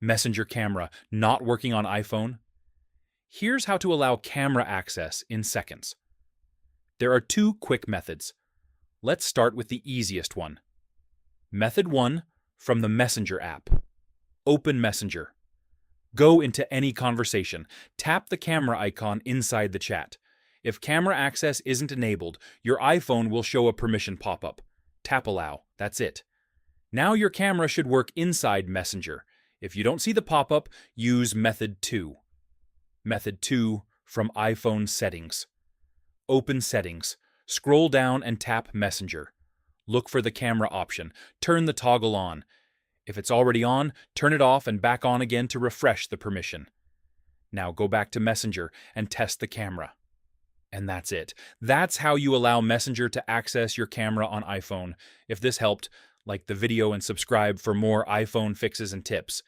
Messenger camera not working on iPhone? Here's how to allow camera access in seconds. There are two quick methods. Let's start with the easiest one. Method 1, from the Messenger app. Open Messenger. Go into any conversation. Tap the camera icon inside the chat. If camera access isn't enabled, your iPhone will show a permission pop-up. Tap Allow. That's it. Now your camera should work inside Messenger. If you don't see the pop-up, use Method 2. Method 2, from iPhone Settings. Open Settings. Scroll down and tap Messenger. Look for the camera option. Turn the toggle on. If it's already on, turn it off and back on again to refresh the permission. Now go back to Messenger and test the camera. And that's it. That's how you allow Messenger to access your camera on iPhone. If this helped, like the video and subscribe for more iPhone fixes and tips.